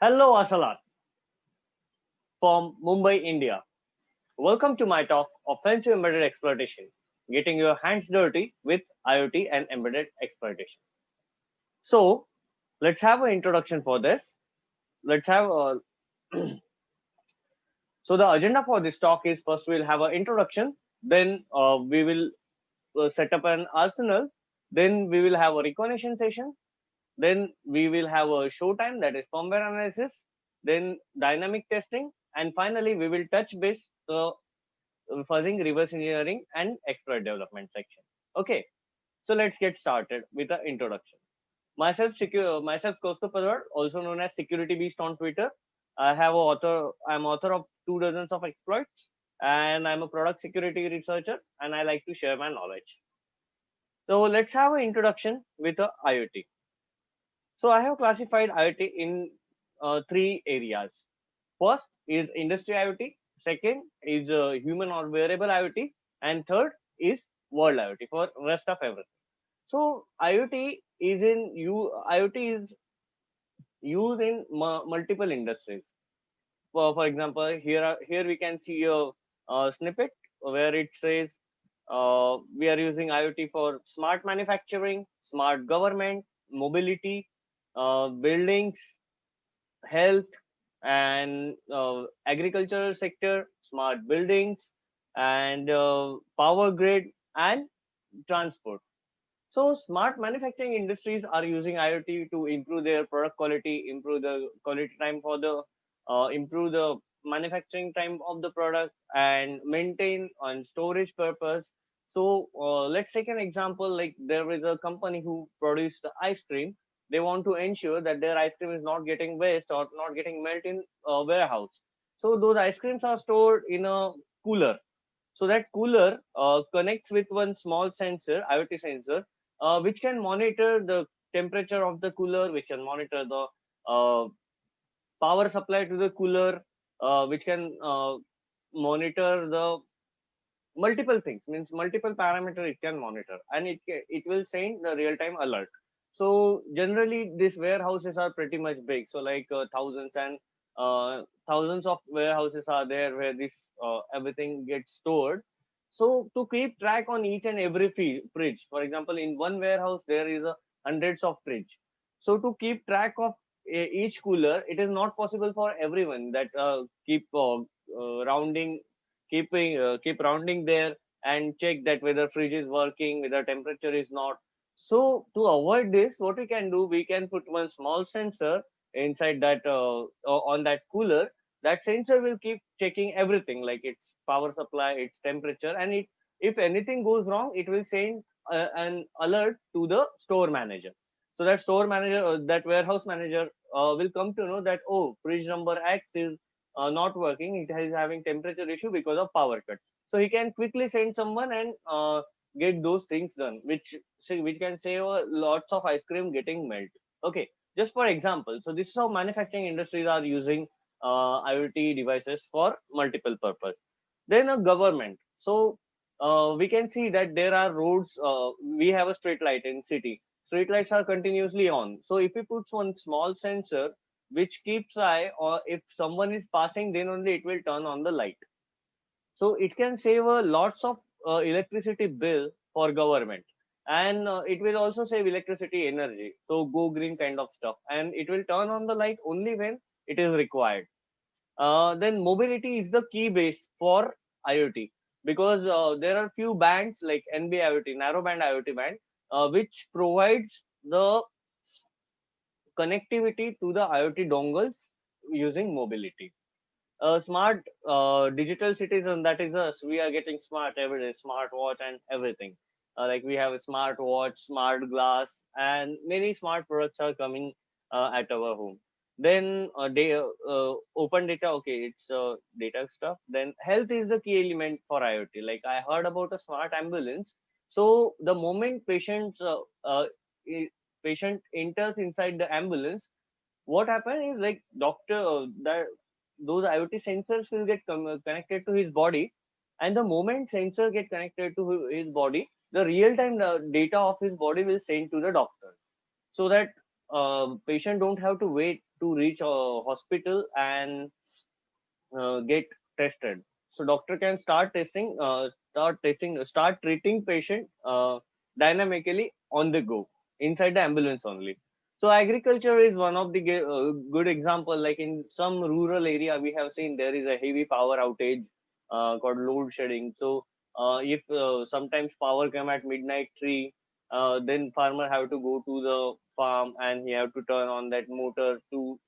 Hello, Asalat from Mumbai, India. Welcome to my talk Offensive Embedded Exploitation, getting your hands dirty with IoT and embedded exploitation. So, let's have an introduction for this. Let's have a So the agenda for this talk is first we'll have an introduction, then we will set up an arsenal, then we will have a recognition session, then we will have a showtime, that is firmware analysis, then dynamic testing, and finally we will touch base the fuzzing, reverse engineering, and exploit development section. Okay, so let's get started with the introduction. Myself, Kaustup Padwar, also known as Security Beast on Twitter. I'm author of 2 dozens of exploits, and I'm a product security researcher, and I like to share my knowledge. So let's have an introduction with the IoT. So I have classified IoT in three areas. First is industry IoT. Second is human or wearable IoT, and third is world IoT for rest of everything. So IoT is used in multiple industries. For example, here we can see a snippet where it says we are using IoT for smart manufacturing, smart government, mobility, buildings, health, and agricultural sector, smart buildings, and power grid and transport. So smart manufacturing industries are using IoT to improve their product quality, improve the quality time for improve the manufacturing time of the product, and maintain on storage purpose. So let's take an example. Like there is a company who produced the ice cream. They want to ensure that their ice cream is not getting waste or not getting melt in a warehouse. So those ice creams are stored in a cooler. So that cooler connects with one small sensor, IoT sensor, which can monitor the temperature of the cooler, which can monitor the power supply to the cooler, which can monitor the multiple things, means multiple parameter it can monitor, and it will send the real time alert. So generally these warehouses are pretty much big, so like thousands of warehouses are there where this everything gets stored. So to keep track on each and every fridge, for example, in one warehouse there is a hundreds of fridge. So to keep track of each cooler, it is not possible for everyone that keep rounding keep rounding there and check that whether fridge is working, whether temperature is not. So to avoid this, what we can do, we can put one small sensor inside that on that cooler. That sensor will keep checking everything, like its power supply, its temperature, and it if anything goes wrong, it will send an alert to the store manager. So that store manager, that warehouse manager, will come to know that, oh, fridge number X is not working, it is having temperature issue because of power cut. So he can quickly send someone and get those things done, which can save lots of ice cream getting melt. Okay, just for example, so this is how manufacturing industries are using IoT devices for multiple purpose. Then a government. So we can see that there are roads, we have a street light in city. Street lights are continuously on, so if we put one small sensor which keeps eye, or if someone is passing, then only it will turn on the light. So it can save a lots of electricity bill for government, and it will also save electricity energy, so go green kind of stuff, and it will turn on the light only when it is required. Then mobility is the key base for IoT, because there are few bands like NB IoT, narrowband IoT band, which provides the connectivity to the IoT dongles using mobility. Smart digital citizen, that is us. We are getting smart every day, smart watch and everything. Like we have a smart watch, smart glass, and many smart products are coming at our home. Then open data, okay, it's data stuff. Then health is the key element for IoT. Like I heard about a smart ambulance. So the moment patient enters inside the ambulance, what happens is like doctor that those IoT sensors will get connected to his body, and the moment sensor get connected to his body, the real time data of his body will send to the doctor, so that patient don't have to wait to reach a hospital and get tested. So doctor can start treating patient dynamically on the go inside the ambulance only. So agriculture is one of the good example. Like in some rural area, we have seen there is a heavy power outage called load shedding. So if sometimes power come at midnight 3, then farmer have to go to the farm and he have to turn on that motor to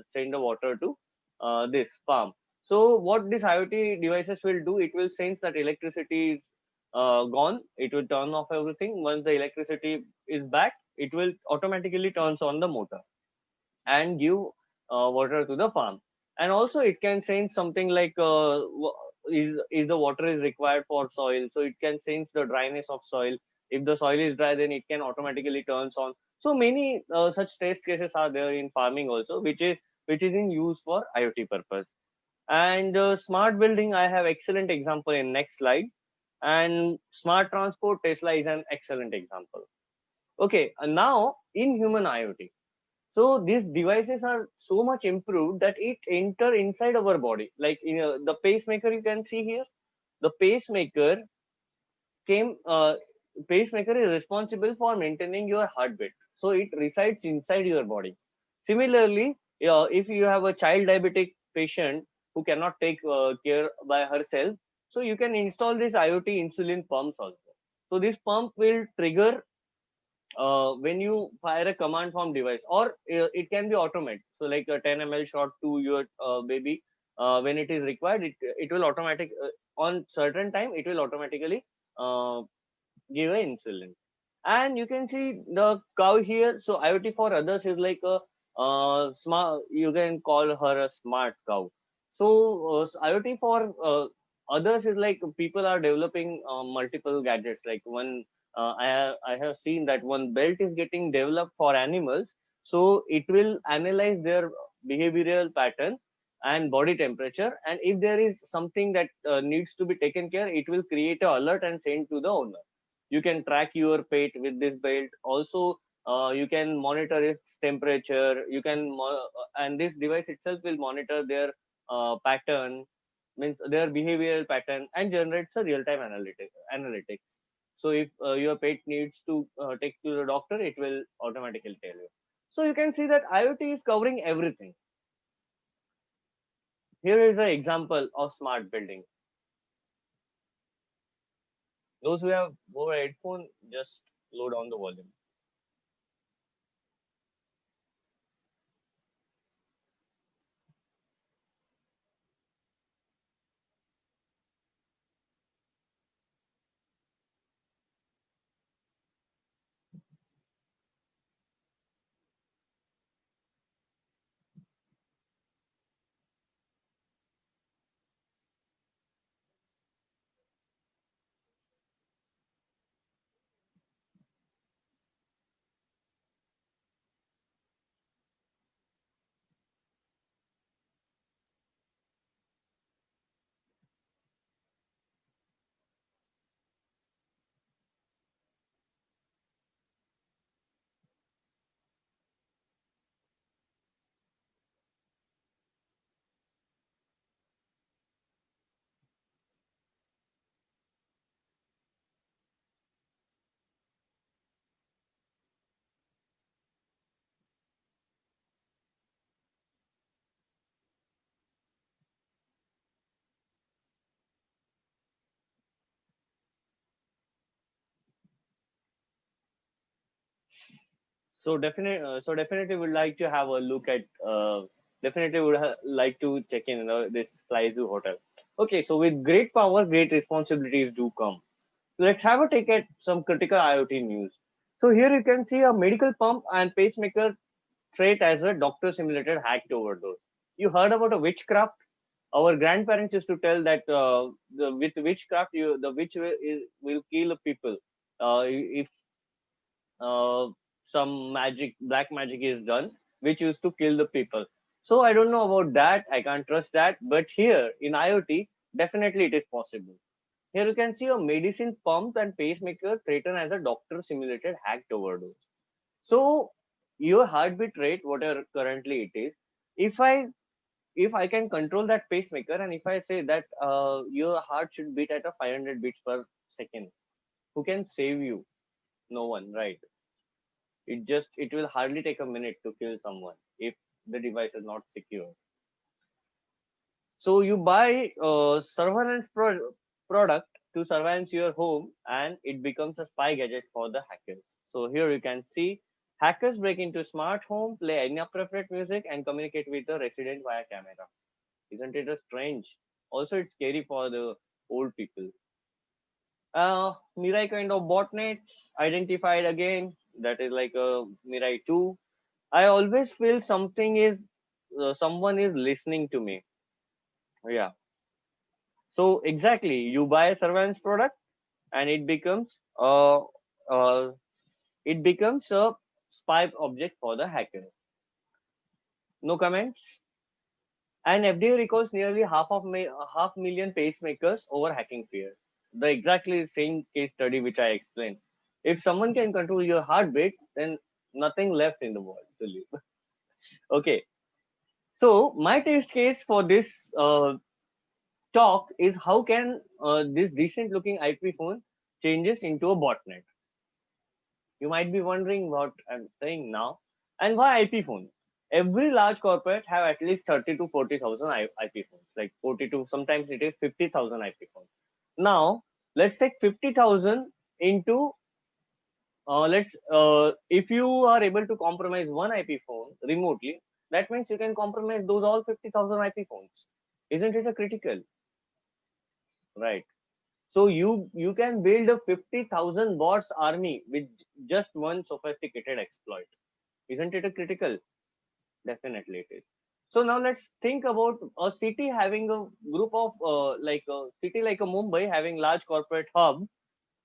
send the water to this farm. So what this IoT devices will do, it will sense that electricity is gone. It will turn off everything. Once the electricity is back, it will automatically turns on the motor and give water to the farm. And also it can sense something like is the water is required for soil. So it can sense the dryness of soil. If the soil is dry, then it can automatically turns on. So many such test cases are there in farming also, which is in use for IoT purpose. And smart building, I have excellent example in next slide. And smart transport, Tesla is an excellent example. Okay, now in human IoT. So these devices are so much improved that it enter inside our body. Like in the pacemaker, you can see here, the came. Pacemaker is responsible for maintaining your heartbeat. So it resides inside your body. Similarly, if you have a child diabetic patient who cannot take care by herself, so you can install this IoT insulin pumps also. So this pump will trigger when you fire a command from device, or it can be automated. So like a 10 ml shot to your baby, when it is required, it will automatic on certain time it will automatically uh, give a insulin. And you can see the cow here. So IoT for others is like a smart, you can call her a smart cow. So IoT for others is like people are developing multiple gadgets. Like one, I have seen that one belt is getting developed for animals. So it will analyze their behavioral pattern and body temperature, and if there is something that needs to be taken care, it will create a alert and send to the owner. You can track your pet with this belt also. You can monitor its temperature. And this device itself will monitor their pattern, means their behavioral pattern, and generates a real-time analytics. So if your pet needs to take to the doctor, it will automatically tell you. So you can see that IoT is covering everything. Here is an example of smart building. Those who have more headphone, just low down the volume. So definitely would like to have a look at. Definitely would like to check in, this Flyzoo hotel. Okay, so with great power, great responsibilities do come. So let's have a take at some critical IoT news. So here you can see a medical pump and pacemaker threat as a doctor simulated hacked overdose. You heard about a witchcraft? Our grandparents used to tell that with witchcraft, the witch will kill people if uh, some black magic is done, which used to kill the people. So I don't know about that. I can't trust that. But here in IoT, definitely it is possible. Here you can see a medicine pump and pacemaker threatened as a doctor simulated hacked overdose. So your heartbeat rate, whatever currently it is, if I can control that pacemaker, and if I say that your heart should beat at a 500 beats per second, who can save you? No one, right? It will hardly take a minute to kill someone if the device is not secure. So you buy a product to surveillance your home, and it becomes a spy gadget for the hackers. So here you can see hackers break into smart home, play inappropriate music, and communicate with the resident via camera. Isn't it a strange? Also, it's scary for the old people. Mirai kind of botnets identified again. That is like a Mirai 2. I always feel someone is listening to me. Yeah. So exactly, you buy a surveillance product, and uh, it becomes a spy object for the hackers. No comments. And FDA recalls nearly half million pacemakers over hacking fears. The exactly same case study which I explained. If someone can control your heartbeat, then nothing left in the world to live. Okay, so my test case for this talk is how can this decent looking IP phone changes into a botnet. You might be wondering what I'm saying now. And why IP phone? Every large corporate have at least 30 to 40,000 IP phones, like 40 to sometimes it is 50,000 IP phones. Now, let's take 50,000 into, if you are able to compromise one IP phone remotely, that means you can compromise those all 50,000 IP phones. Isn't it a critical? Right. So you can build a 50,000 bots army with just one sophisticated exploit. Isn't it a critical? Definitely it is. So now let's think about a city having a group of like a city like a Mumbai having large corporate hub.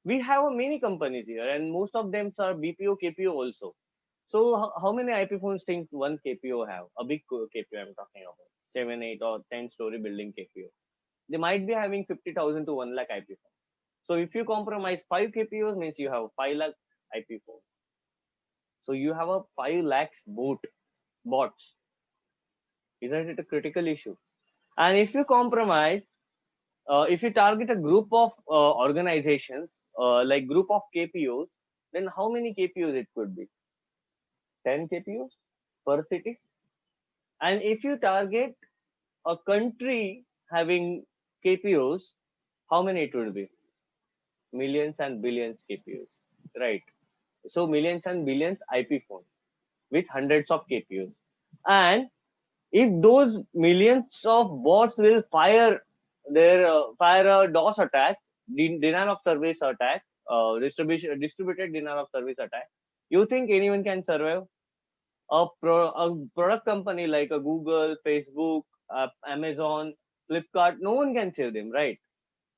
We have a many companies here, and most of them are BPO, KPO also. So how many IP phones think one KPO have? A big KPO I'm talking about, 7, 8, or 10 story building KPO. They might be having 50,000 to 1 lakh IP phones. So if you compromise 5 KPOs, means you have 5 lakh IP phones. So you have a 5 lakhs bots. Isn't it a critical issue? And if you compromise, if you target a group of organizations, like group of KPOs, then how many KPOs it could be? 10 KPOs per city. And if you target a country having KPOs, how many it would be? Millions and billions KPOs, right? So millions and billions IP phones with hundreds of KPOs. And if those millions of bots will fire a DOS attack, denial of service attack, distributed denial of service attack, you think anyone can survive? A product company like a Google, Facebook, Amazon, Flipkart, no one can save them, right?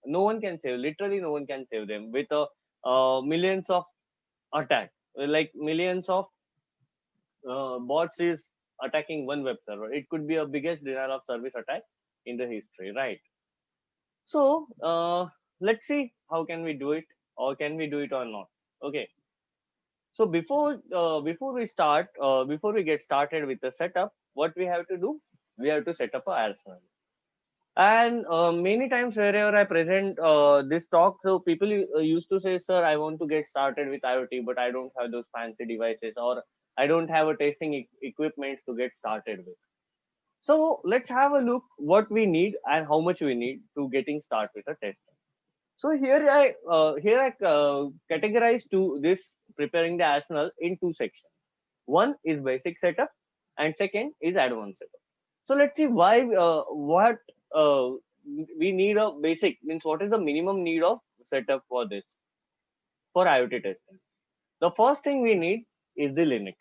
No one can save. Literally, no one can save them with a millions of attack, like millions of bots is attacking one web server. It could be a biggest denial of service attack in the history, right? So let's see how can we do it, or can we do it or not. Okay. So before we get started with the setup, what we have to do? We have to set up a arsenal. And many times wherever I present this talk, so people used to say, "Sir, I want to get started with IoT, but I don't have those fancy devices, or I don't have a testing equipment to get started with." So let's have a look what we need and how much we need to getting started with a testing. So here I categorize to this preparing the arsenal in two sections. One is basic setup, and second is advanced setup. So let's see why what uh, we need a basic means what is the minimum need of setup for this for IoT testing. The first thing we need is the Linux.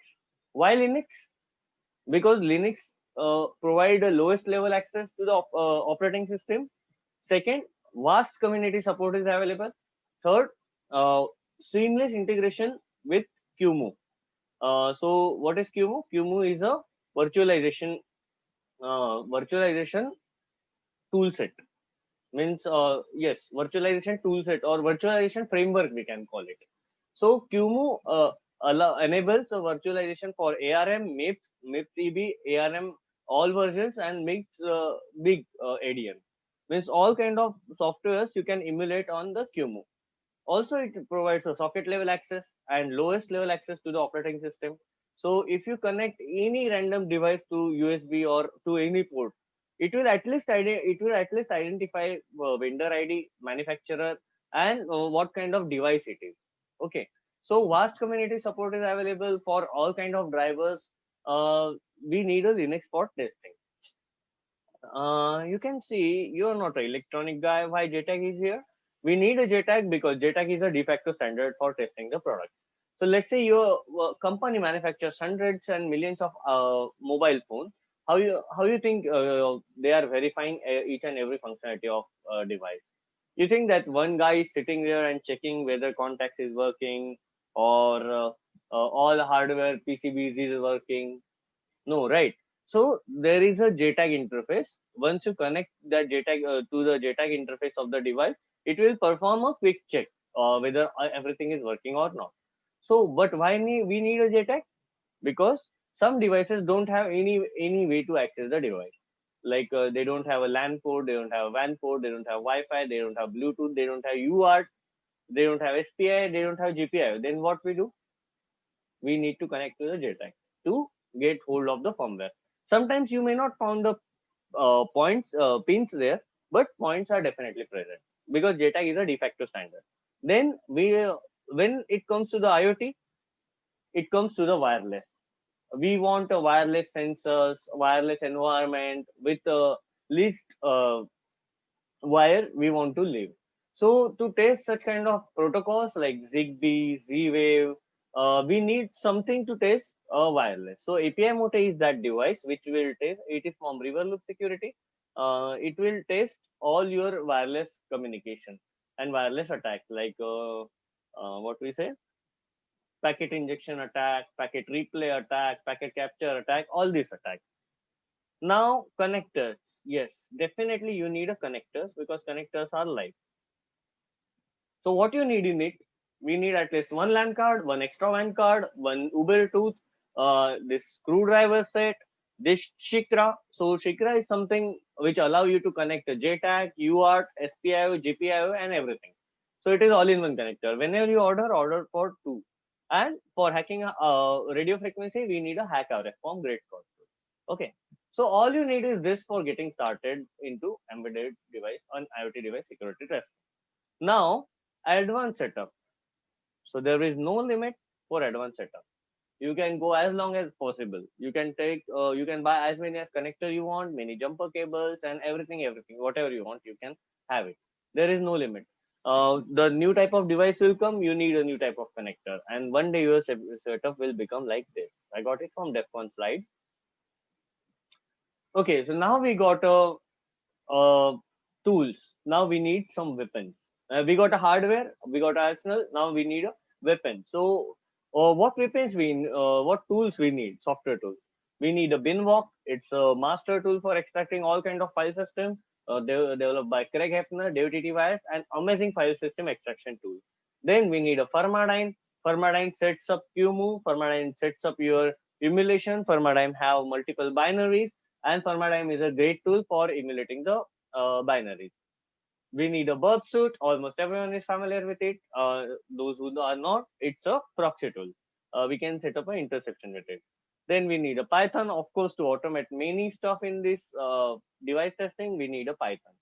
Why Linux? Because Linux provide the lowest level access to the operating system. Second, vast community support is available. Third, seamless integration with QEMU. So what is QEMU? QEMU is a virtualization virtualization tool set. Means yes, virtualization tool set or virtualization framework we can call it. So QEMU enables a virtualization for ARM, MIPS, MIPS EB, ARM, all versions, and MIPS big ADM. Means all kind of softwares you can emulate on the QEMU. Also, it provides a socket level access and lowest level access to the operating system. So if you connect any random device to USB or to any port, it will at least identify vendor ID, manufacturer, and what kind of device it is. Okay. So vast community support is available for all kind of drivers. We need a Linux for testing. You can see you're not an electronic guy. Why JTAG is here? We need a JTAG because JTAG is a de facto standard for testing the product. So let's say your company manufactures hundreds and millions of mobile phones. How you think they are verifying each and every functionality of device? You think that one guy is sitting there and checking whether contacts is working or all hardware PCBs is working? No, right? So there is a JTAG interface. Once you connect that JTAG to the JTAG interface of the device, it will perform a quick check whether everything is working or not. So, but why we need a JTAG? Because some devices don't have any way to access the device. Like they don't have a LAN port, they don't have a WAN port, they don't have Wi-Fi, they don't have Bluetooth, they don't have UART, they don't have SPI, they don't have GPI. Then what we do? We need to connect to the JTAG to get hold of the firmware. Sometimes you may not found the pins there, but points are definitely present because JTAG is a de facto standard. Then when it comes to the IoT, it comes to the wireless. We want a wireless sensors, wireless environment with a least wire we want to live. So to test such kind of protocols like Zigbee, Z-Wave, we need something to test wireless. So API Mote is that device which will test. It is from Riverloop Security. It will test all your wireless communication and wireless attacks like what we say, packet injection attack, packet replay attack, packet capture attack, all these attacks. Now connectors, yes, definitely you need a connectors because connectors are live. So what you need in it, we need at least one LAN card, one extra WAN card, one Uber tooth, this screwdriver set, this Shikra. So Shikra is something which allow you to connect a JTAG, UART, SPIO, GPIO, and everything. So it is all in one connector. Whenever you order for two. And for hacking radio frequency, we need a HackRF from Great Scott. Okay. So all you need is this for getting started into embedded device on IoT device security test. Now, advanced setup. So there is no limit for advanced setup. You can go as long as possible. You can you can buy as many as connector you want, many jumper cables and everything, whatever you want, you can have it. There is no limit. The new type of device will come, you need a new type of connector. And one day your setup will become like this. I got it from DEF CON slide. Okay, so now we got tools. Now we need some weapons. We got a hardware, we got arsenal. Now we need a weapon. So, what tools we need? Software tools. We need a Binwalk. It's a master tool for extracting all kind of file system. Developed by Craig Hepner, Dave TTYS, an amazing file system extraction tool. Then we need a Firmadyne. Firmadyne sets up QEMU. Firmadyne sets up your emulation. Firmadyne have multiple binaries, and Firmadyne is a great tool for emulating the binaries. We need a burp suit. Almost everyone is familiar with it. Those who are not, it's a proxy tool. We can set up an interception with it. Then we need a Python, of course, to automate many stuff in this device testing. We need a Python.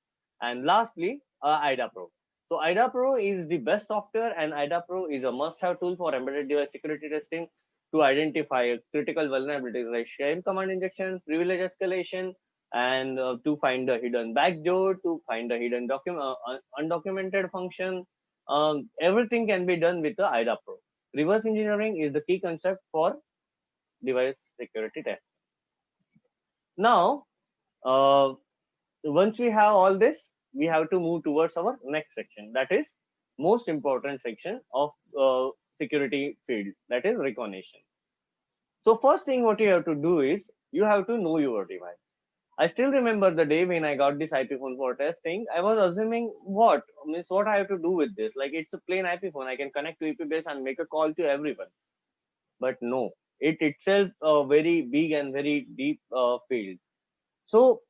And lastly, IDA Pro. So IDA Pro is the best software, and IDA Pro is a must-have tool for embedded device security testing to identify critical vulnerabilities like shell command injection, privilege escalation, and to find the hidden backdoor, to find the hidden undocumented function. Everything can be done with the IDA Pro. Reverse engineering is the key concept for device security test. Now, once we have all this, we have to move towards our next section. That is most important section of security field, that is recognition. So first thing what you have to do is you have to know your device. I still remember the day when I got this IP phone for testing. I was assuming what I have to do with this. Like it's a plain IP phone. I can connect to IP base and make a call to everyone. but no, it itself a very big and very deep field. So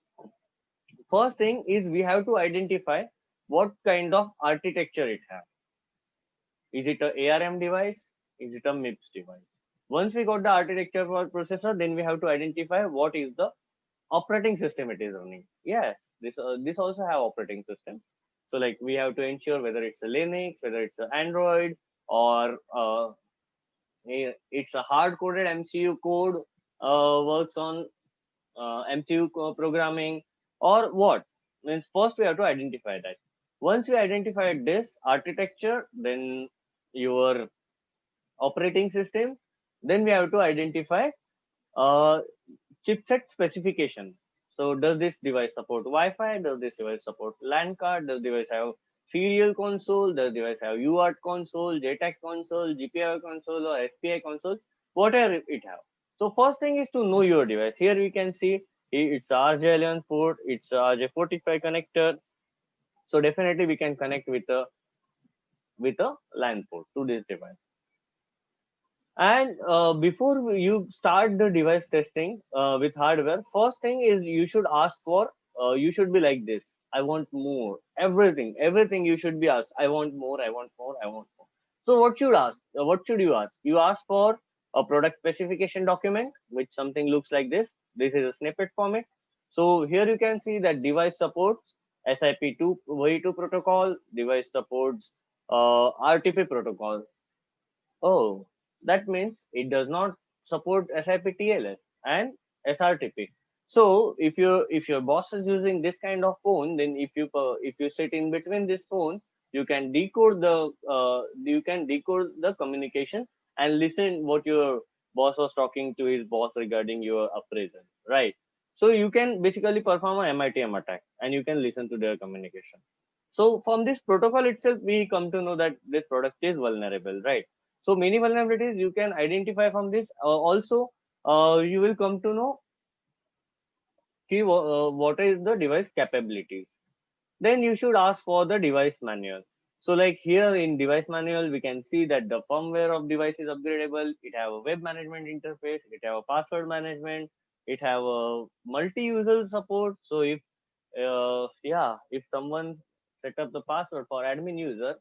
first thing is we have to identify what kind of architecture it has. Is it a ARM device? Is it a MIPS device? Once we got the architecture for processor, then we have to identify what is the operating system it is running. Yeah, this also have operating system. So like we have to ensure whether it's a Linux, whether it's an Android, or it's a hard coded MCU code, works on MCU programming, or what. Means first we have to identify that. Once we identify this architecture, then your operating system, then we have to identify uh, chipset specification. So does this device support Wi-Fi? Does this device support LAN card? Does device have serial console? Does device have UART console, JTAG console, GPIO console, or SPI console? Whatever it have. So first thing is to know your device. Here we can see it's RJ11 port, it's RJ45 connector. So definitely we can connect with a LAN port to this device. And before you start the device testing with hardware, first thing is you should ask for, you should be like this. I want more. Everything you should be asked. I want more. I want more. I want more. So what should ask? What should you ask? You ask for a product specification document, which something looks like this. This is a snippet format. So here you can see that device supports SIP2 V2 protocol. Device supports RTP protocol. Oh, that means it does not support SIP TLS and SRTP. So if your boss is using this kind of phone, then if you sit in between this phone, you can decode the communication and listen what your boss was talking to his boss regarding your appraisal, right? So you can basically perform a MITM attack and you can listen to their communication. So from this protocol itself, we come to know that this product is vulnerable, right? So many vulnerabilities you can identify from this. Also, you will come to know what is the device capabilities. Then you should ask for the device manual. So like here in device manual, we can see that the firmware of device is upgradable. It have a web management interface. It have a password management. It have a multi-user support. So if someone set up the password for admin user,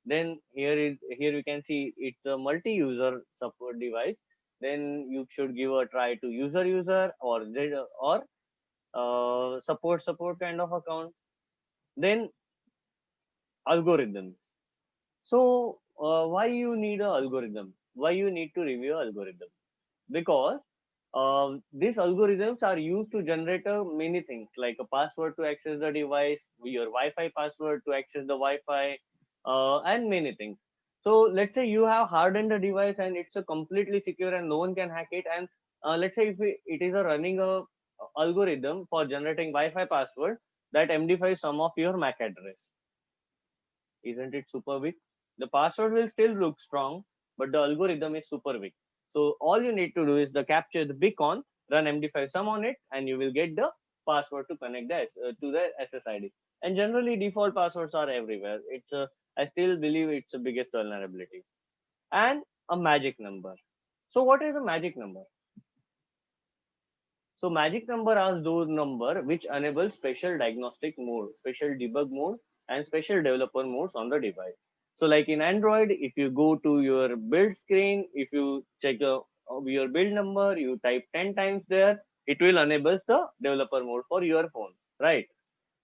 then here you can see it's a multi-user support device. Then you should give a try to user or support kind of account. Then algorithms. So why you need a algorithm? Why you need to review algorithm? Because these algorithms are used to generate many things like a password to access the device, your Wi-Fi password to access the Wi-Fi, and many things. So let's say you have hardened the device and it's a completely secure and no one can hack it. And let's say if it is a running a algorithm for generating Wi-Fi password that MD5 some of your MAC address, isn't it super weak? The password will still look strong, but the algorithm is super weak. So all you need to do is the capture the beacon, run MD5 sum on it, and you will get the password to connect to the SSID. And generally, default passwords are everywhere. I still believe it's the biggest vulnerability. And a magic number. So what is a magic number? So magic number are those number which enable special diagnostic mode, special debug mode, and special developer modes on the device. So like in Android, if you go to your build screen, if you check your build number, you type 10 times there, it will enable the developer mode for your phone, right?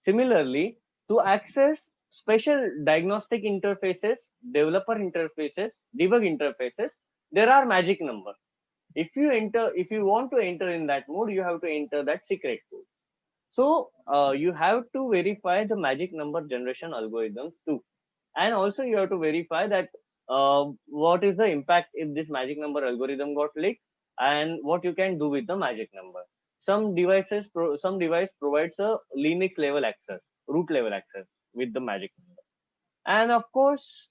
Similarly, to access special diagnostic interfaces, developer interfaces, debug interfaces, there are magic number. If you want to enter in that mode, you have to enter that secret code. So you have to verify the magic number generation algorithms too, and also you have to verify that what is the impact if this magic number algorithm got leaked, and what you can do with the magic number. Some device provides a Linux level access, root level access with the magic number, and of course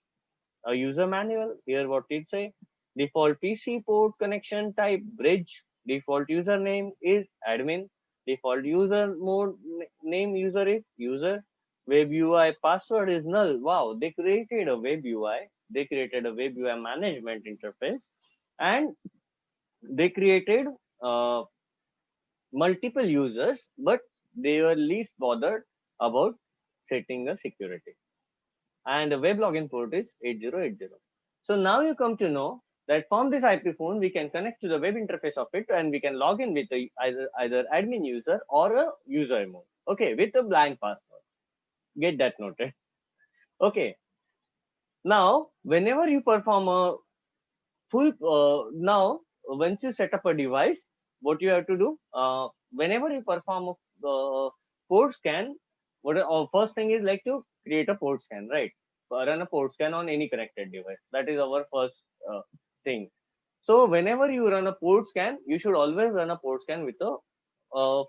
a user manual. Here what it say: default PC port connection type bridge, default username is admin, default user mode name user is user, web UI password is null. Wow, they created a web UI, they created a web UI management interface, and they created uh, multiple users, but they were least bothered about setting a security. And the web login port is 8080. So now you come to know that from this IP phone, we can connect to the web interface of it, and we can log in with either admin user or a user mode. Okay, with a blank password. Get that noted. Okay. Now, whenever you perform a full, once you set up a device, what you have to do, whenever you perform a port scan, first thing is like to create a port scan, right? Run a port scan on any connected device. That is our first thing. So whenever you run a port scan, you should always run a port scan with a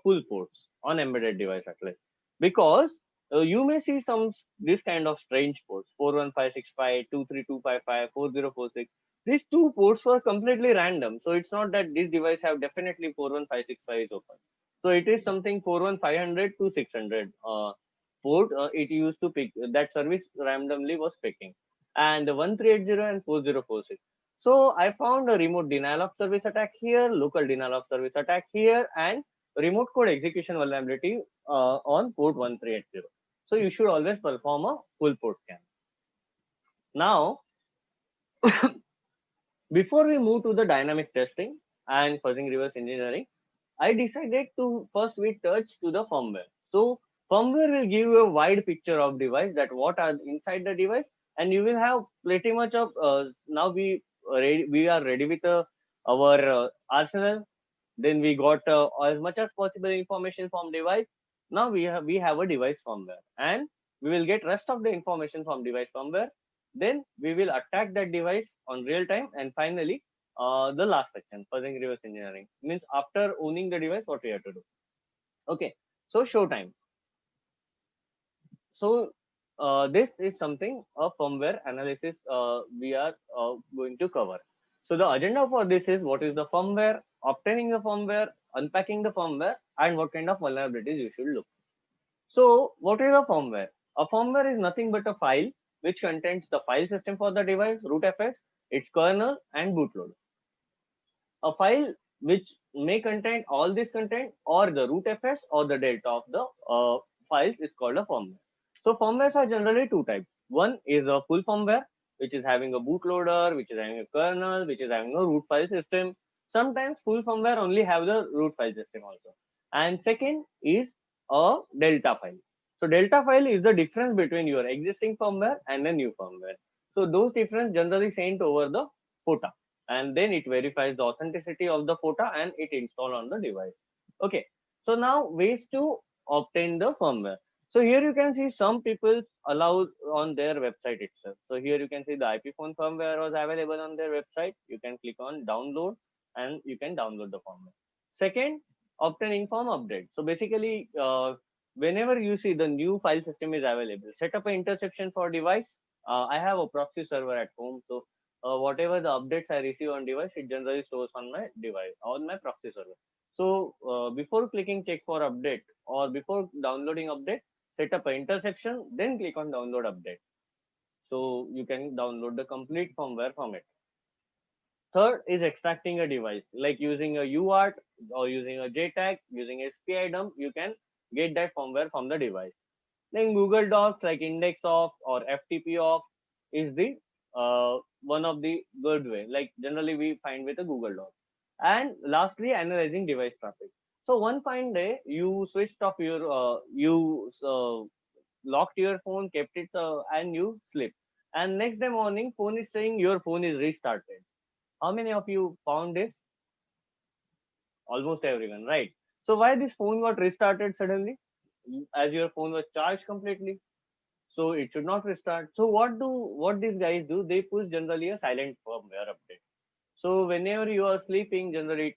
full ports on embedded device at least, because you may see some this kind of strange ports 41565, 23255, 4046. These two ports were completely random, so it's not that this device have definitely 41565 is open. So it is something 41500 to 600 port. It used to pick that service randomly was picking, and 1380 and 4046. So I found a remote denial of service attack here, local denial of service attack here, and remote code execution vulnerability on port 1380. So you should always perform a full port scan. Now, before we move to the dynamic testing and fuzzing reverse engineering, I decided to first we touch to the firmware. So firmware will give you a wide picture of device, that what are inside the device, and you will have pretty much of now we are ready with our arsenal. Then we got as much as possible information from device. Now we have a device firmware, and we will get rest of the information from device firmware. Then we will attack that device on real time, and finally the last section, fuzzing reverse engineering, means after owning the device, what we have to do. Okay, so showtime. So this is something a firmware analysis we are going to cover. So the agenda for this is what is the firmware, obtaining the firmware, unpacking the firmware, and what kind of vulnerabilities you should look. So what is a firmware? A firmware is nothing but a file which contains the file system for the device, rootfs, its kernel, and bootloader. A file which may contain all this content, or the rootfs or the delta of the files, is called a firmware. So firmwares are generally two types. One is a full firmware, which is having a bootloader, which is having a kernel, which is having a root file system. Sometimes full firmware only have the root file system also. And second is a delta file. So delta file is the difference between your existing firmware and the new firmware. So those difference generally sent over the FOTA, and then it verifies the authenticity of the FOTA and it install on the device. Okay, so now ways to obtain the firmware. So here you can see some people allow on their website itself. So here you can see the IP phone firmware was available on their website. You can click on download and you can download the firmware. Second, obtain inform update. So basically, whenever you see the new file system is available, set up an interception for device. I have a proxy server at home, so whatever the updates I receive on device, it generally stores on my device, on my proxy server. So before clicking check for update or before downloading update, set up an interception, then click on download update. So you can download the complete firmware from it. Third is extracting a device, like using a UART or using a JTAG, using SPI dump, you can get that firmware from the device. Then Google Docs like IndexOff or FTPOff is the one of the good way. Like generally we find with a Google Docs. And lastly, analyzing device traffic. So one fine day you switched off your you locked your phone, kept it, and you sleep. And next day morning, phone is saying your phone is restarted. How many of you found this? Almost everyone, right? So why this phone got restarted suddenly? As your phone was charged completely, so it should not restart. So what these guys do? They push generally a silent firmware update. So whenever you are sleeping, generally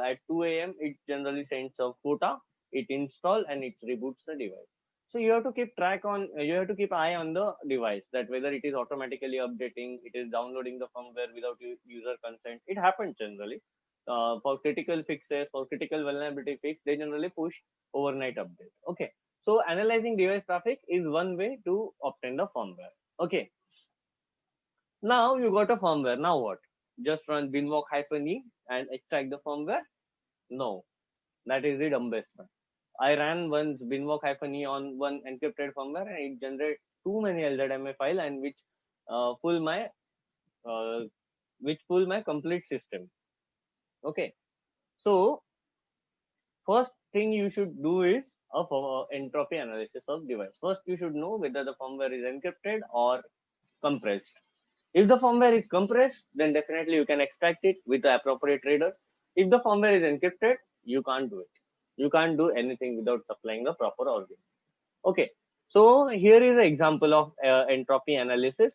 at 2 a.m., it generally sends a FOTA, it install and it reboots the device. So you have to keep track on, you have to keep eye on the device, that whether it is automatically updating, it is downloading the firmware without user consent. It happens generally. For critical fixes, for critical vulnerability fix, they generally push overnight update. Okay. So analyzing device traffic is one way to obtain the firmware. Okay. Now you got a firmware. Now what? just run binwalk-e and extract the firmware? No, that is the dumbest one. I ran once binwalk-e on one encrypted firmware and it generated too many LZMA file and uh, pull my uh, which pull my complete system. Okay, so first thing you should do is a entropy analysis of device. First, you should know whether the firmware is encrypted or compressed. If the firmware is compressed, then definitely you can extract it with the appropriate reader. If the firmware is encrypted, you can't do it. You can't do anything without supplying the proper organ. Okay, so here is an example of entropy analysis.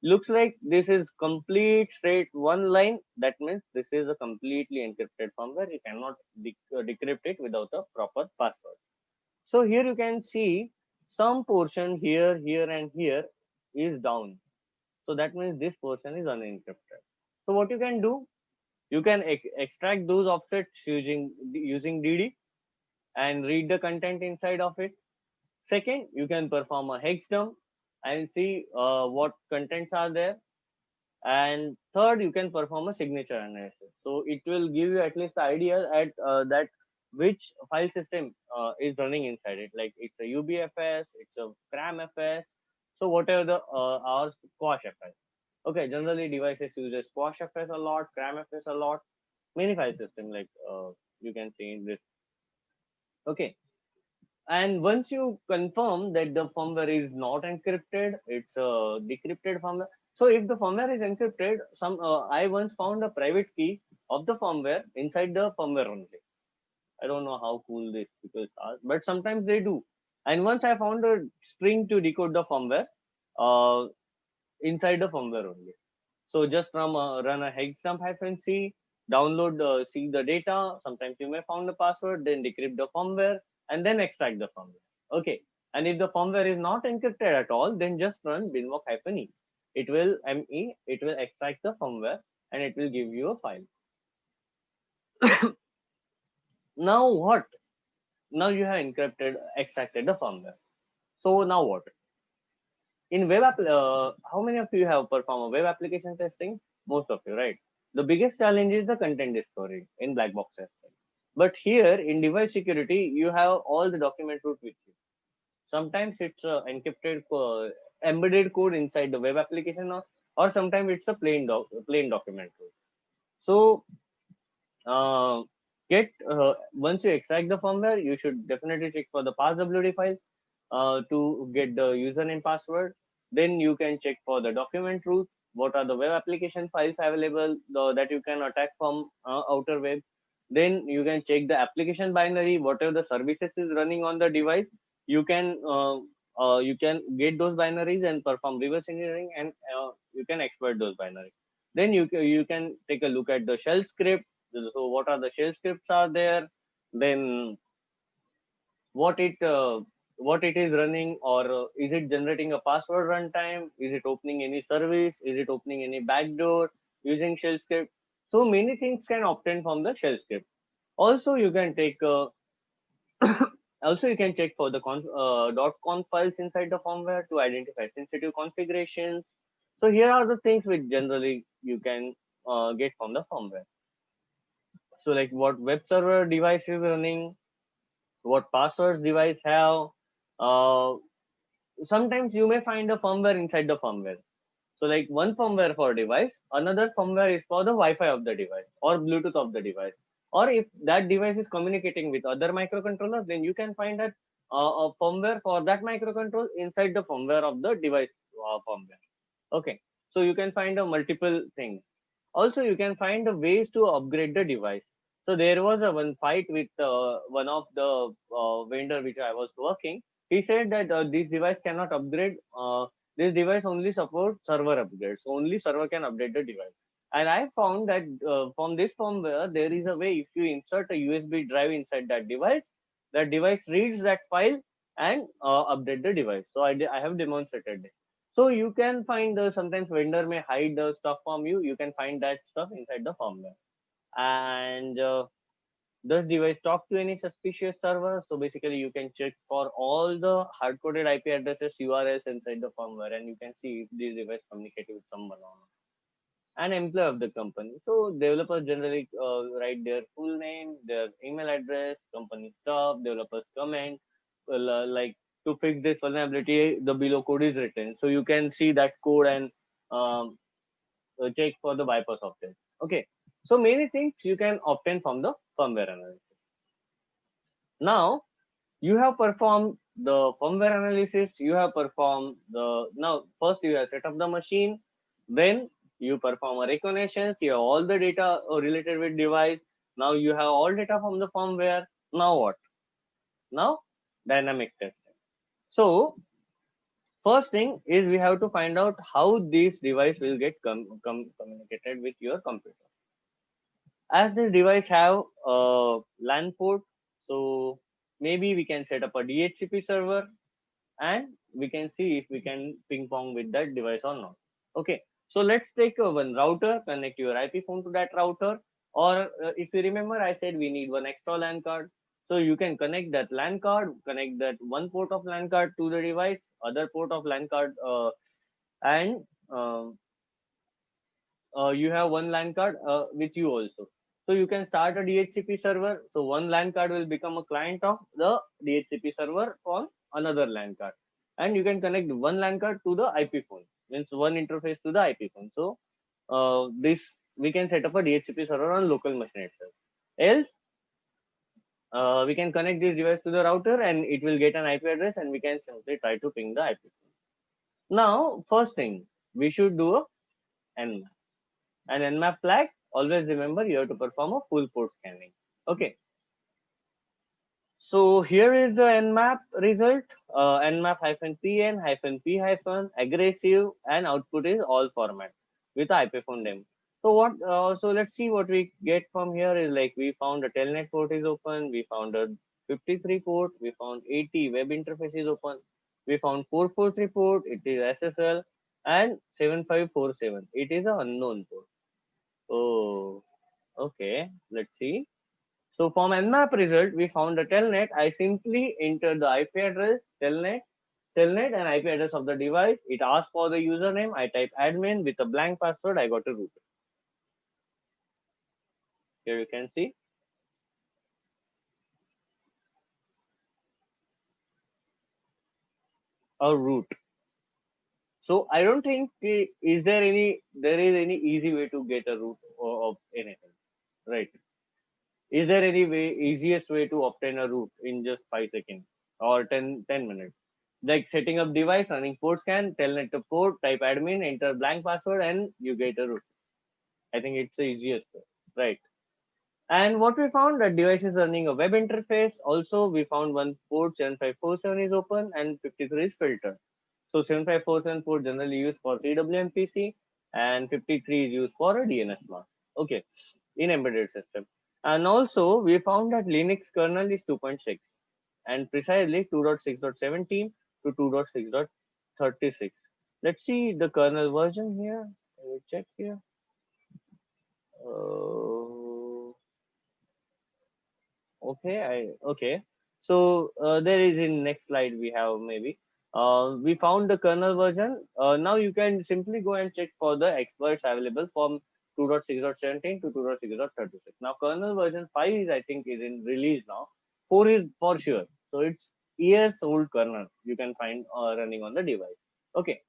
Looks like this is complete straight one line. That means this is a completely encrypted firmware. You cannot decrypt it without a proper password. So here you can see some portion here, here, and here is down. So that means this portion is unencrypted. So what you can do, you can extract those offsets using DD and read the content inside of it. Second, you can perform a hex dump and see what contents are there. And third, you can perform a signature analysis. So it will give you at least the idea at that which file system is running inside it. Like it's a UBFS, it's a CRAMFS, so whatever the or Squash FS. Okay, generally devices uses Squash FS a lot, CRAMFS a lot, many file system like you can see in this. Okay, and once you confirm that the firmware is not encrypted, it's a decrypted firmware. So if the firmware is encrypted, I once found a private key of the firmware inside the firmware only. I don't know how cool these people are, but sometimes they do. And once I found a string to decode the firmware uh, inside the firmware only. So just run a hexdump-c, download see the data. Sometimes you may found the password, then decrypt the firmware, and then extract the firmware. Okay. And if the firmware is not encrypted at all, then just run binwalk-e. It will extract the firmware and it will give you a file. Now what? Now you have extracted the firmware. So now what? In how many of you have performed a web application testing? Most of you, right? The biggest challenge is the content discovery in black box testing. But here in device security, you have all the document root with you. Sometimes it's encrypted embedded code inside the web application, or sometimes it's a plain document root. So uh, get once you extract the firmware, you should definitely check for the passwd file to get the username password. Then you can check for the document root. What are the web application files available that you can attack from outer web? Then you can check the application binary. Whatever the services is running on the device, you can get those binaries and perform reverse engineering, and you can exploit those binaries. Then you can take a look at the shell script. So what are the shell scripts are there? Then what it uh, what it is running, or is it generating a password runtime, is it opening any service, is it opening any backdoor using shell script. So many things can obtain from the shell script. Also you can take also you can check for the .conf files inside the firmware to identify sensitive configurations. So here are the things which generally you can get from the firmware. So like what web server device is running, what passwords device have. uh, Sometimes you may find a firmware inside the firmware. So like one firmware for device, another firmware is for the Wi-Fi of the device or Bluetooth of the device. Or if that device is communicating with other microcontrollers, then you can find that a firmware for that microcontroller inside the firmware of the device firmware. Okay, so you can find a multiple things. Also, you can find the ways to upgrade the device. So there was a one fight with one of the vendor which I was working. He said that this device cannot upgrade. This device only supports server upgrades. Only server can update the device. And I found that from this firmware, there is a way if you insert a USB drive inside that device reads that file and update the device. So I have demonstrated this. So you can find sometimes vendor may hide the stuff from you. You can find that stuff inside the firmware. And does device talk to any suspicious server? So basically, you can check for all the hard-coded IP addresses, URLs inside the firmware, and you can see if this device communicating with someone or not. and employee of the company. So developers generally write their full name, their email address, company stuff, developers comment. Well, like to fix this vulnerability, the below code is written. So you can see that code and um, check for the bypass of it. Okay. So many things you can obtain from the firmware analysis. Now you have performed the firmware analysis, you have performed the, now first you have set up the machine, then you perform a reconnaissance, you have all the data related with device, now you have all data from the firmware. Now what? Now dynamic testing. So first thing is we have to find out how this device will get communicated with your computer. As this device have a LAN port, so maybe we can set up a DHCP server and we can see if we can ping pong with that device or not. Okay, so let's take one router, connect your IP phone to that router, or if you remember, I said we need one extra LAN card. So you can connect that LAN card, connect that one port of LAN card to the device, other port of LAN card, and you have one LAN card with you also. So you can start a DHCP server. So one LAN card will become a client of the DHCP server on another LAN card. And you can connect one LAN card to the IP phone, means one interface to the IP phone. So this we can set up a DHCP server on local machine itself. Else, we can connect this device to the router and it will get an IP address and we can simply try to ping the IP phone. Now, first thing, we should do a Nmap. An Nmap flag, always remember you have to perform a full port scanning. Okay. So here is the Nmap result. Nmap-pn-p- aggressive and output is all format with IPphone demo. So what? So let's see what we get from here is like we found a telnet port is open. We found a 53 port. We found 80 web interface is open. We found 443 port. It is SSL and 7547. It is an unknown port. Oh, okay. Let's see. So from Nmap result, we found the telnet. I simply entered the IP address, telnet and IP address of the device. It asked for the username. I type admin with a blank password. I got a root. Here you can see. A root. So I don't think there is any easy way to get a root of anything, right? Is there any way easiest way to obtain a root in just 5 seconds or 10 minutes? Like setting up device, running port scan, telnet to port, type admin, enter blank password, and you get a root. I think it's the easiest way, right? And what we found that device is running a web interface. Also, we found one port 7547 is open and 53 is filtered. So 7547 port generally used for CWMPC and 53 is used for a DNS mask. Okay, in embedded system. And also we found that Linux kernel is 2.6 and precisely 2.6.17 to 2.6.36. Let's see the kernel version here. I will check here. Uh, okay. So there is in next slide we have maybe we found the kernel version. Now you can simply go and check for the exploits available from 2.6.17 to 2.6.36. Now kernel version 5 is I think is in release now. 4 is for sure. So it's years old kernel you can find running on the device. Okay.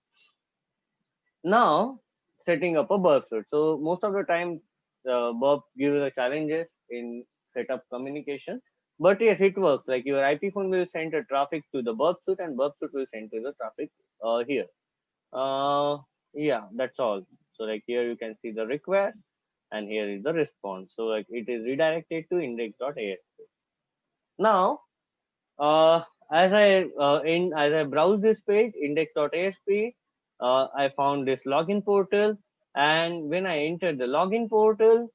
Now setting up a burp suite. So most of the time burp gives the challenges in setup communication. But yes, it works. Like your IP phone will send a traffic to the burp suite and burp suite will send to the traffic here. Uh, yeah, that's all. So like here you can see the request and here is the response. So like it is redirected to index.asp. Now, uh, as I browse this page, index.asp, I found this login portal, and when I enter the login portal,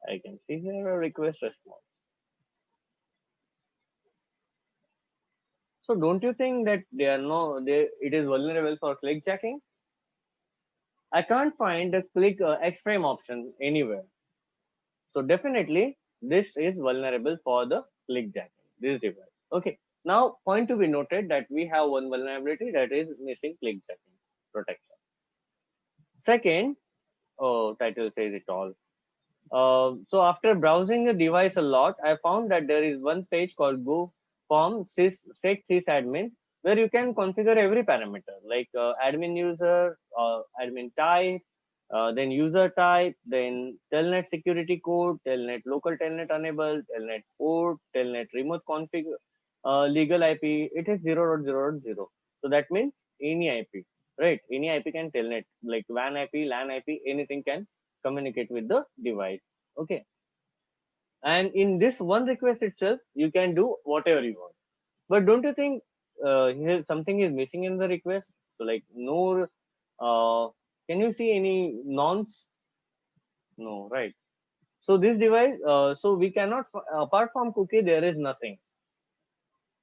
I can see here a request response. So don't you think that it is vulnerable for clickjacking? I can't find the click X-frame option anywhere. So definitely this is vulnerable for the clickjacking, this device. Okay. Now point to be noted that we have one vulnerability that is missing clickjacking protection. Second, title says it all. So after browsing the device a lot, I found that there is one page called Go Form Set Sysadmin, where you can configure every parameter like admin user, admin type, then user type, then telnet security code, telnet local telnet enable, telnet port, telnet remote config, legal IP. It is 0.0.0. So that means any IP, right? Any IP can telnet, like WAN IP, LAN IP, anything can communicate with the device. Okay. And in this one request itself, you can do whatever you want. But don't you think here something is missing in the request? So like no, can you see any nonce? No, right? So this device, so we cannot, apart from cookie, there is nothing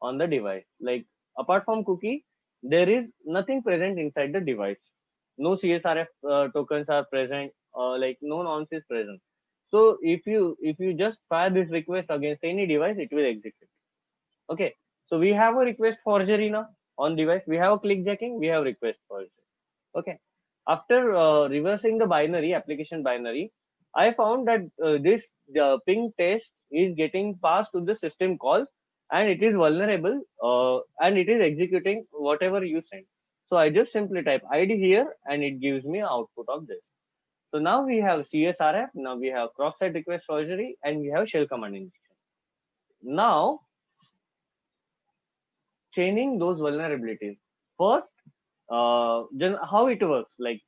on the device. Like apart from cookie, there is nothing present inside the device. No CSRF tokens are present. Like no nonce is present. So if you just fire this request against any device, it will execute. Okay. So we have a request forgery now on device. We have a clickjacking. We have request forgery. Okay. After reversing the binary application binary, I found that this ping test is getting passed to the system call, and it is vulnerable, and it is executing whatever you send. So I just simply type ID here, and it gives me output of this. So now we have CSRF, now we have cross-site request forgery, and we have shell command injection. Now, chaining those vulnerabilities. First, how it works? Like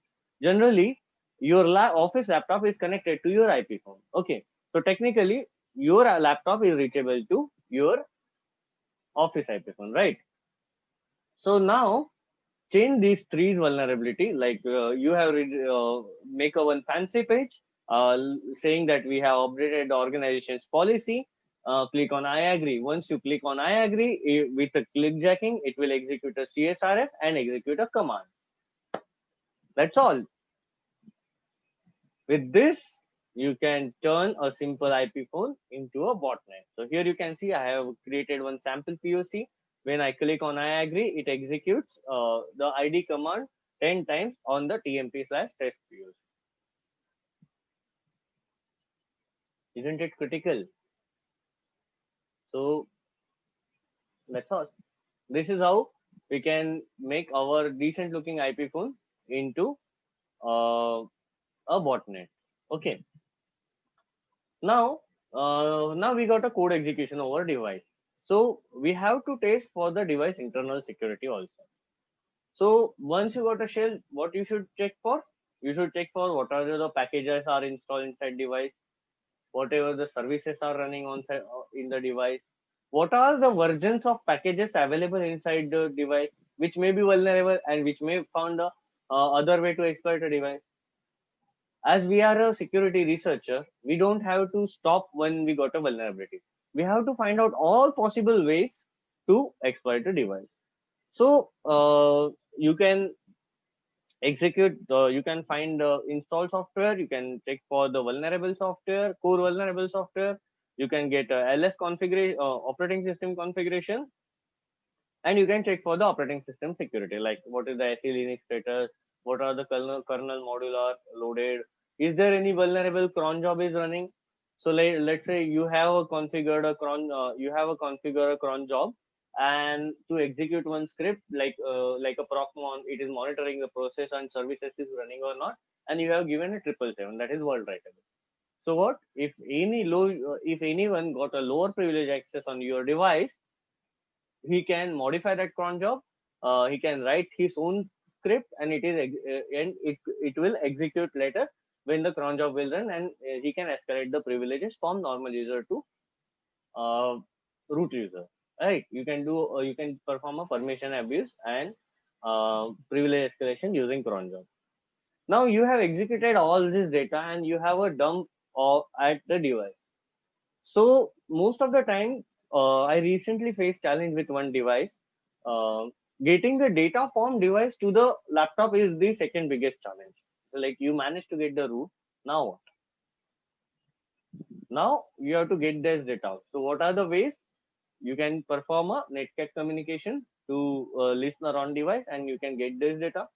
generally, your office laptop is connected to your IP phone. Okay, so technically, your laptop is reachable to your office IP phone, right? So now change these three vulnerability. Like you have make a one fancy page saying that we have updated the organization's policy. Click on I agree. Once you click on I agree, with a clickjacking, it will execute a CSRF and execute a command. That's all. With this, you can turn a simple IP phone into a botnet. So here you can see I have created one sample POC. When I click on I agree, it executes the ID command 10 times on the TMP/test POC. Isn't it critical? So that's all. This is how we can make our decent looking IP phone into a botnet. Okay. Now we got a code execution over device. So we have to test for the device internal security also. So once you got a shell, what you should check for? You should check for what are the packages are installed inside device, whatever the services are running on in the device, what are the versions of packages available inside the device, which may be vulnerable and which may found a other way to exploit a device. As we are a security researcher, we don't have to stop when we got a vulnerability. We have to find out all possible ways to exploit a device. So you can execute you can find install software, you can check for the vulnerable software, core vulnerable software, you can get ls configuration, operating system configuration, and you can check for the operating system security, like what is the SE Linux status, what are the kernel module are loaded, is there any vulnerable cron job is running. So let's say you have a configured a cron job, and to execute one script like a procmon, it is monitoring the process and services is running or not, and you have given a 777, that is world writable. So what if anyone got a lower privilege access on your device, he can modify that cron job, he can write his own script, and it will execute later when the cron job will run, and he can escalate the privileges from normal user to uh, root user, right? You can perform a permission abuse and privilege escalation using cron job. Now you have executed all this data and you have a dump at the device. So most of the time, I recently faced challenge with one device. Uh, Getting the data from device to the laptop is the second biggest challenge. So like you managed to get the root. Now what? Now you have to get this data out. So what are the ways? You can perform a netcat communication to listener on device, and you can get this data.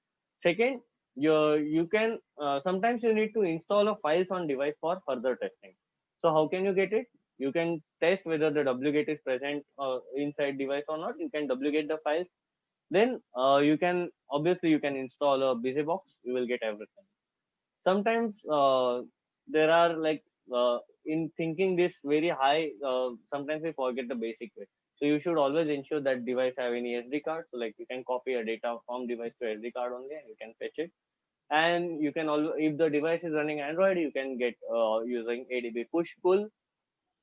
Second, you can sometimes you need to install a files on device for further testing. So how can you get it? You can test whether the wget is present inside device or not. You can wget the files. Then you can obviously you can install a busybox. You will get everything. Sometimes there are like in thinking this very high, sometimes we forget the basic way. So you should always ensure that device have any SD card. So like you can copy a data from device to SD card only, and you can fetch it. And you can also, if the device is running Android, you can get using ADB push pull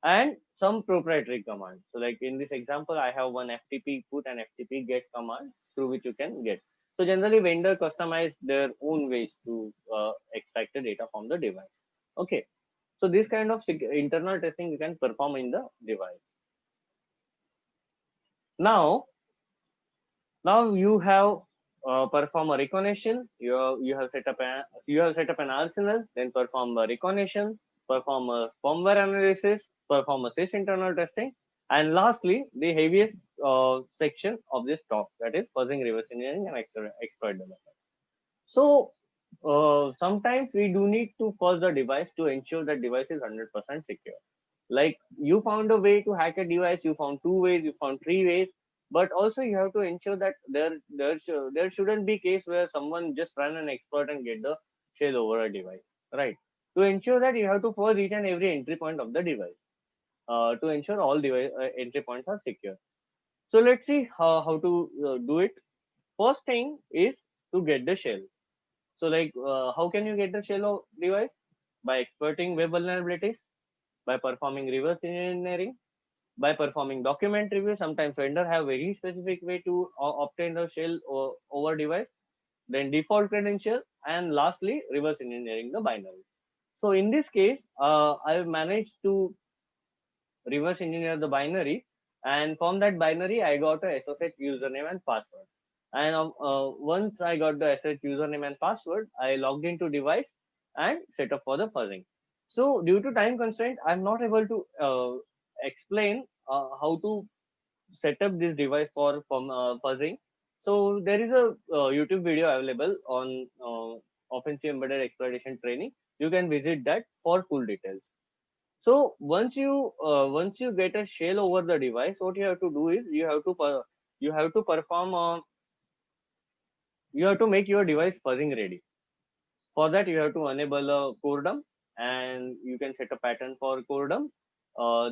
and some proprietary command. So like in this example, I have one FTP put and FTP get command through which you can get. So generally vendor customize their own ways to extract the data from the device. Okay. So this kind of internal testing you can perform in the device. Now, now you have perform a recognition. You have set up an arsenal, then perform a recognition, perform a firmware analysis, perform a sys internal testing, and lastly the heaviest section of this talk, that is fuzzing, reverse engineering, and exploit development. So sometimes we do need to fuzz the device to ensure that device is 100% secure. Like you found a way to hack a device, you found 2 ways, you found 3 ways, but also you have to ensure that there shouldn't be case where someone just run an exploit and get the shell over a device, right? To ensure that, you have to fuzz each and every entry point of the device to ensure all device entry points are secure. So let's see how to do it. First thing is to get the shell. So like how can you get the shell of device? By exploiting web vulnerabilities, by performing reverse engineering, by performing document review. Sometimes vendor have very specific way to obtain the shell over device, then default credential, and lastly reverse engineering the binary. So in this case, I've managed to reverse engineer the binary, and from that binary I got a SSH username and password. And once I got the SSH username and password, I logged into device and set up for the fuzzing. So due to time constraint, I'm not able to explain how to set up this device for from fuzzing. So there is a YouTube video available on offensive embedded exploitation training. You can visit that for full details. So once you get a shell over the device, what you have to do is you have to perform you have to make your device fuzzing ready. For that, you have to enable a core dump, and you can set a pattern for core dump.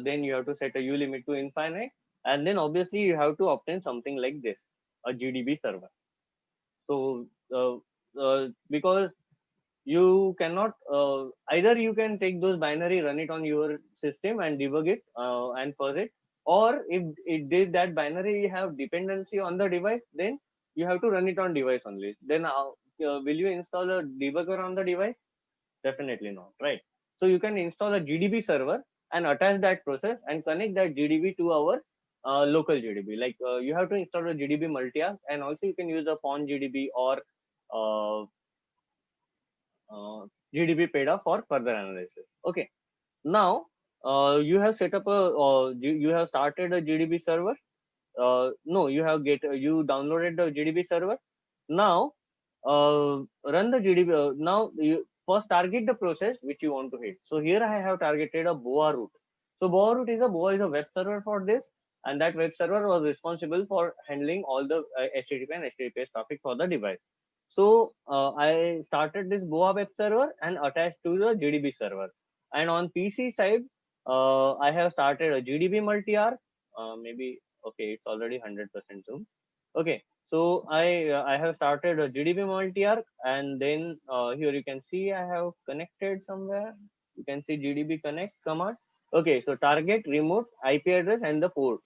Then you have to set a U limit to infinite, and then obviously you have to obtain something like this, a GDB server. So because you cannot either you can take those binary, run it on your system and debug it and fuzz it, or if it did that binary have dependency on the device, then you have to run it on device only. Then will you install a debugger on the device? Definitely not, right? So you can install a GDB server and attach that process and connect that GDB to our local GDB. Like you have to install a GDB multi-arc, and also you can use a PON GDB or uh, GDB PEDA for further analysis. Okay, now you have set up a you have started a GDB server. No, you downloaded the GDB server. Now run the GDB. Now you first target the process which you want to hit. So here I have targeted a BOA root. So BOA is a web server for this, and that web server was responsible for handling all the HTTP and HTTPS traffic for the device. So I started this BOA web server and attached to the GDB server. And on PC side, I have started a GDB multi-arc. Maybe okay, it's already 100% zoom. Okay, so I have started a GDB multi-arc, and then here you can see I have connected somewhere. You can see GDB connect command. Okay, so target, remote, IP address, and the port.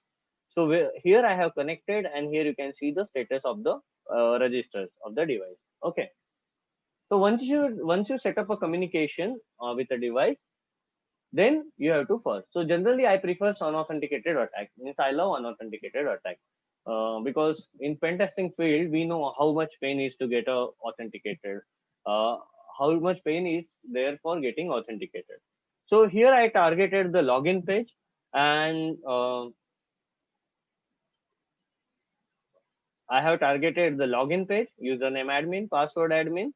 So here I have connected, and here you can see the status of the registers of the device. Okay, so once you set up a communication with a device, then you have to first. So generally, I prefer unauthenticated attack. Means I love unauthenticated attack because in pen testing field we know how much pain is to get authenticated, uh, how much pain is there for getting authenticated. So here I targeted the login page, and I have targeted the login page, username admin, password admin.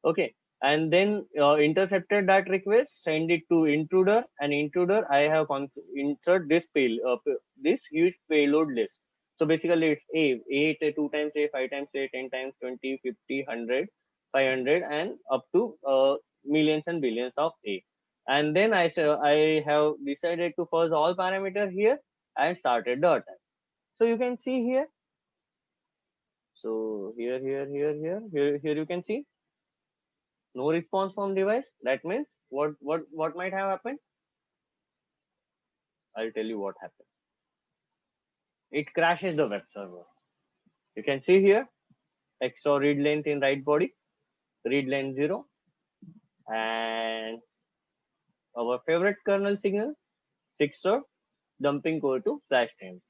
Okay, and then intercepted that request, send it to intruder, and intruder I have insert this this huge payload list. So basically it's a 2 times a, 5 times a, 10 times 20, 50, 100, 500, and up to millions and billions of a. And then I have decided to fuzz all parameter here and started the attack. So you can see here. So here you can see no response from device. That means what might have happened? I'll tell you what happened. It crashes the web server. You can see here extra read length in write body, read length 0, and our favorite kernel signal 6 dumping code to flash time.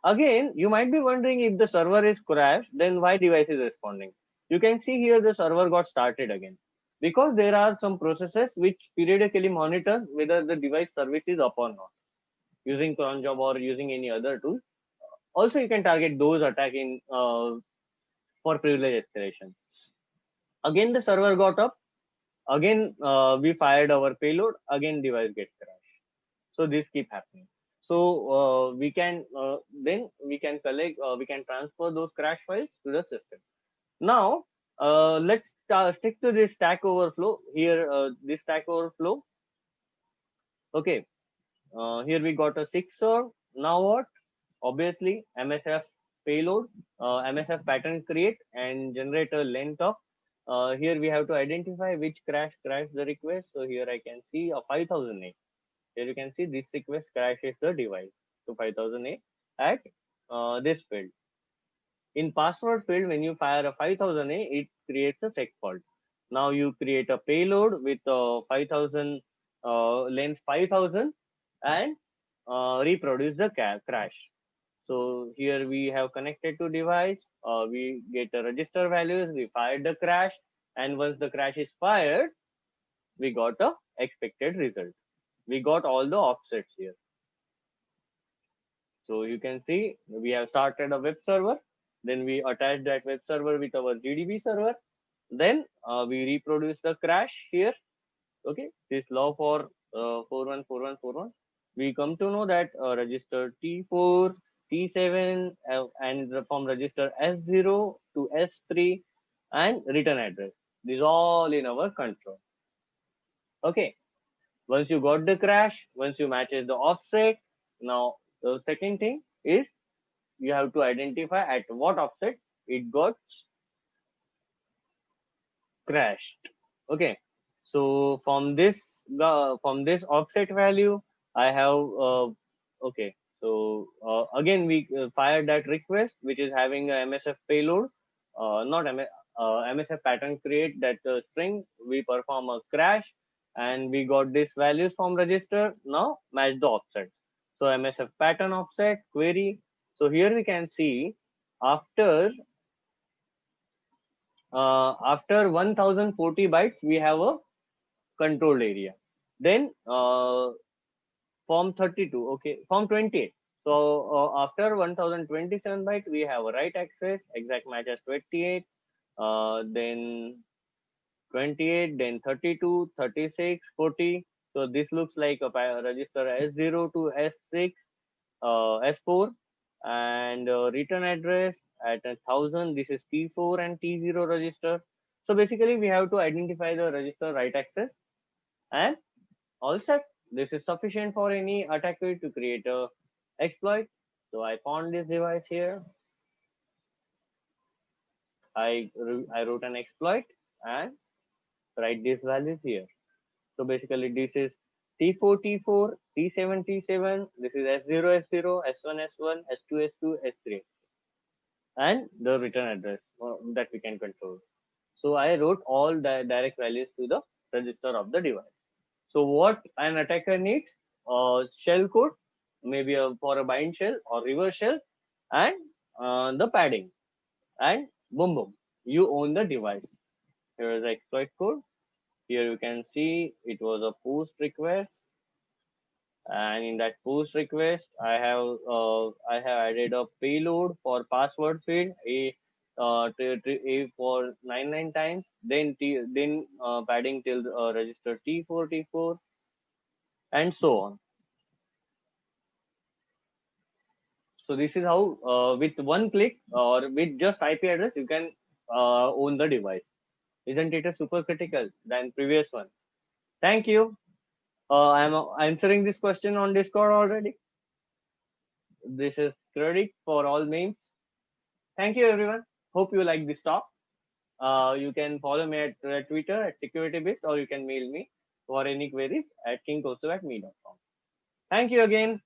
Again, you might be wondering if the server is crashed, then why device is responding? You can see here the server got started again because there are some processes which periodically monitor whether the device service is up or not using cron job or using any other tool. Also, you can target those attacking for privilege escalation. Again, the server got up. Again, we fired our payload. Again, device gets crashed. So this keep happening. So we can then we can collect, we can transfer those crash files to the system. Now let's stick to this Stack Overflow here. This Stack Overflow. Okay, here we got a 6 Now what? Obviously, MSF payload, MSF pattern create and generate a length of. Here we have to identify which crash the request. So here I can see a 5000A. Here you can see this request crashes the device to 5000A at this field. In password field, when you fire a 5000A, it creates a check fault. Now you create a payload with 5000 length 5000 and reproduce the crash. So here we have connected to device. We get the register values. We fired the crash, and once the crash is fired, we got a expected result. We got all the offsets here. So you can see we have started a web server. Then we attach that web server with our GDB server. Then we reproduce the crash here. Okay, this log for 414141. We come to know that register T4, T7, and from register S0 to S3 and return address. These all in our control. Okay, once you got the crash, once you matches the offset, now the second thing is you have to identify at what offset it got crashed. Okay, so from this offset value I have okay, so again we fired that request which is having a MSF payload, not MSF pattern create that string. We perform a crash and we got these values from register. Now match the offset. So MSF pattern offset query. So here we can see after after 1040 bytes we have a controlled area. Then form 32, okay, form 28. So after 1027 byte we have a write access, exact match as 28, then 28, then 32, 36, 40. So this looks like a register S0 to S6, S4, and return address at 1000. This is T4 and T0 register. So basically we have to identify the register write access and all set. This is sufficient for any attacker to create a exploit. So I found this device here. I wrote an exploit and write these values here. So basically this is T4 T4, T7 T7. This is S0 S0, S1 S1, S2 S2, S3, and the return address that we can control. So I wrote all the direct values to the register of the device. So what an attacker needs, shell code, maybe for a bind shell or reverse shell, and the padding, and boom boom, you own the device. Here is the exploit code. Here you can see it was a post request, and in that post request, I have added a payload for password field. A for 99 times, then padding till register T4, T4, and so on. So this is how, with one click or with just IP address, you can own the device. Isn't it a super critical than previous one? Thank you. I'm answering this question on Discord already. This is credit for all memes. Thank you, everyone. Hope you like this talk. You can follow me at Twitter at SecurityBeast, or you can mail me for any queries at kingkosu@me.com. Thank you again.